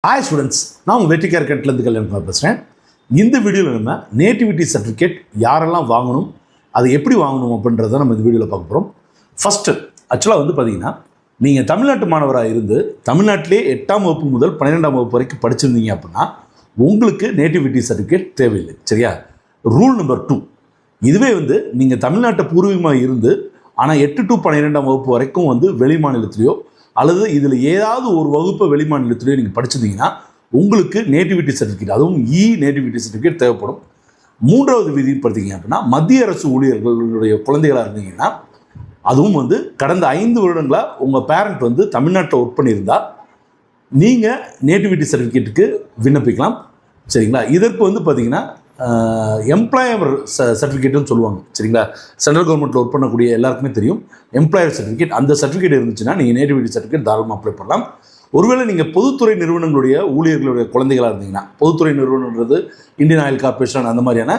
Hi students, நான் உங்கள் வெற்றிக்கார் கட்டிலேருந்து கல்யாணம் பேசுகிறேன். இந்த வீடியோவில் நம்ம நேட்டிவிட்டி சர்டிஃபிகேட் யாரெல்லாம் வாங்கணும், அதை எப்படி வாங்கணும் அப்படின்றத நம்ம இந்த வீடியோவில் பார்க்க போகிறோம். ஃபஸ்ட்டு ஆக்சுவலாக பார்த்தீங்கன்னா, நீங்கள் தமிழ்நாட்டு மாணவராக இருந்து தமிழ்நாட்டிலே 8ஆம் வகுப்பு முதல் 12ஆம் வகுப்பு வரைக்கும் படிச்சிருந்தீங்க அப்படின்னா உங்களுக்கு நேட்டிவிட்டி சர்டிஃபிகேட் தேவையில்லை. சரியா? ரூல் நம்பர் 2, இதுவே நீங்கள் தமிழ்நாட்டை பூர்வீகமாக இருந்து ஆனால் 8 to 12ஆம் வகுப்பு வரைக்கும் வெளி மாநிலத்திலையோ அல்லது இதில் ஏதாவது ஒரு வகுப்பு வெளி மாநிலத்திலேயே நீங்கள் படிச்சிருந்தீங்கன்னா உங்களுக்கு நேட்டிவிட்டி சர்டிஃபிகேட், அதுவும் நேட்டிவிட்டி சர்டிஃபிகேட் தேவைப்படும். 3வது விதி பார்த்தீங்க அப்படின்னா, மத்திய அரசு ஊழியர்களுடைய குழந்தைகளாக இருந்தீங்கன்னா அதுவும் கடந்த 5 வருடங்களாக உங்கள் பேரண்ட் தமிழ்நாட்டில் ஒர்க் பண்ணியிருந்தால் நீங்கள் நேட்டிவிட்டி சர்டிஃபிகேட்டுக்கு விண்ணப்பிக்கலாம். சரிங்களா? இதற்கு பார்த்தீங்கன்னா எம்ப்ளாயர் சர்டிஃபிகேட்டுன்னு சொல்லுவாங்க. சரிங்களா? சென்ட்ரல் கவர்மெண்ட்டில் ஒர்க் பண்ணக்கூடிய எல்லாருக்குமே தெரியும் எம்ப்ளாயர் சர்டிஃபிகேட். அந்த சர்டிஃபிகேட் இருந்துச்சுன்னா நீங்கள் நேட்டிவிட்டி சர்டிஃபிகேட் தாராளமாக அப்ளை பண்ணலாம். ஒருவேளை நீங்கள் பொதுத்துறை நிறுவனங்களுடைய ஊழியர்களுடைய குழந்தைகளாக இருந்தீங்கன்னா, பொதுத்துறை நிறுவனன்றது இந்தியன் ஆயில் கார்பரேஷன், அந்த மாதிரியான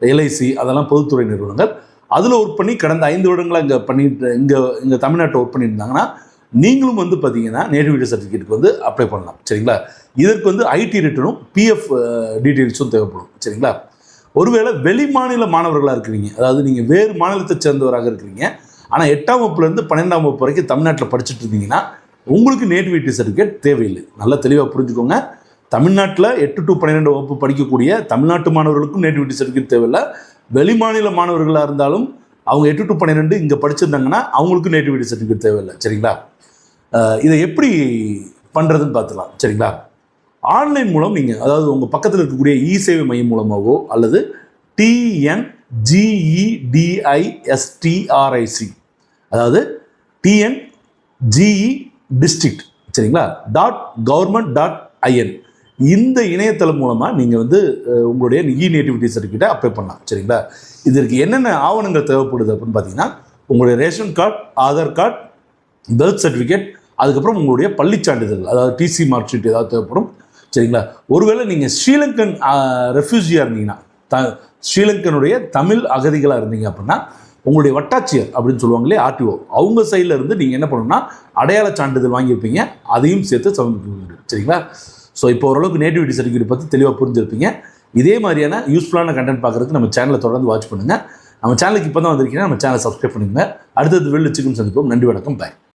எல்ஐசி, அதெல்லாம் பொதுத்துறை நிறுவனங்கள். அதில் ஒர்க் பண்ணி கடந்த 5 வருடங்களாக இங்கே பண்ணிட்டு இங்கே தமிழ்நாட்டை ஒர்க் பண்ணியிருந்தாங்கன்னா நீங்களும் பார்த்தீங்கன்னா நேட்டிவிட்டி சர்டிஃபிகேட்டுக்கு அப்ளை பண்ணலாம். சரிங்களா? இதற்கு ஐடி ரிட்டனும் பிஎஃப் டீட்டெயில்ஸும் தேவைப்படும். சரிங்களா? ஒருவேளை வெளி மாநில மாணவர்களாக இருக்கிறீங்க, அதாவது நீங்கள் வேறு மாநிலத்தை சேர்ந்தவராக இருக்கிறீங்க, ஆனால் 8ஆம் வகுப்புலேருந்து 12ஆம் வகுப்பு வரைக்கும் தமிழ்நாட்டில் படிச்சுட்டு இருந்தீங்கன்னா உங்களுக்கு நேட்டிவிட்டி சர்டிஃபிகேட் தேவையில்லை. நல்லா தெளிவாக புரிஞ்சுக்கோங்க. தமிழ்நாட்டில் 8 to 12 வகுப்பு படிக்கக்கூடிய தமிழ்நாட்டு மாணவர்களுக்கும் நேட்டிவிட்டி சர்டிஃபிகேட் தேவையில்லை. வெளி மாநில மாணவர்களாக இருந்தாலும் அவங்க 8 to 12 இங்கே படிச்சிருந்தாங்கன்னா அவங்களுக்கும் நேட்டிவிட்டி சர்டிஃபிகேட் தேவையில்லை. சரிங்களா? இதை எப்படி பண்ணுறதுன்னு பார்த்துக்கலாம். சரிங்களா? ஆன்லைன் மூலம் நீங்கள், அதாவது உங்கள் பக்கத்தில் இருக்கக்கூடிய இ சேவை மையம் மூலமாகவோ அல்லது TNGEDISTRIC, அதாவது TNGE டிஸ்ட்ரிக்ட், சரிங்களா, .government.in, இந்த இணையதளம் மூலமாக நீங்கள் உங்களுடைய நேட்டிவிட்டி சர்டிஃபிகேட்டை அப்ளை பண்ணலாம். சரிங்களா? இதற்கு என்னென்ன ஆவணங்கள் தேவைப்படுது அப்படின்னு பார்த்தீங்கன்னா, உங்களுடைய ration card, Aadhaar card, birth certificate, அதுக்கப்புறம் உங்களுடைய பள்ளி சான்றிதழ், அதாவது டிசி மார்க் ஷீட் ஏதாவது தேவைப்படும். சரிங்களா? ஒருவேளை நீங்கள் ஸ்ரீலங்கன் ரெஃப்யூஜியாக இருந்தீங்கன்னா, ஸ்ரீலங்கனுடைய தமிழ் அகதிகளாக இருந்தீங்க அப்படின்னா உங்களுடைய வட்டாட்சியர் அப்படின்னு சொல்லுவாங்களே, ஆர்டிஓ, அவங்க சைடில் இருந்து நீங்கள் என்ன பண்ணணும்னா அடையாள சான்றிதழ் வாங்கியிருப்பீங்க, அதையும் சேர்த்து சமர்ப்பிக்க. சரிங்களா? ஸோ இப்போ ஓரளவுக்கு நேட்டிவிட்டி சர்டிஃபிகேட் பற்றி தெளிவாக புரிஞ்சிருப்பீங்க. இதே மாதிரியான யூஸ்ஃபுல்லான கண்டென்ட் பார்க்குறதுக்கு நம்ம சேனலை தொடர்ந்து வாட்ச் பண்ணுங்கள். நம்ம சேனலுக்கு இப்போ தான் வந்திருக்கீங்கன்னா நம்ம சேனலை சப்ஸ்கிரைப் பண்ணுங்கள். அடுத்தது வெளில சிக்கன் சந்திப்போம். நன்றி, வணக்கம், பாய்.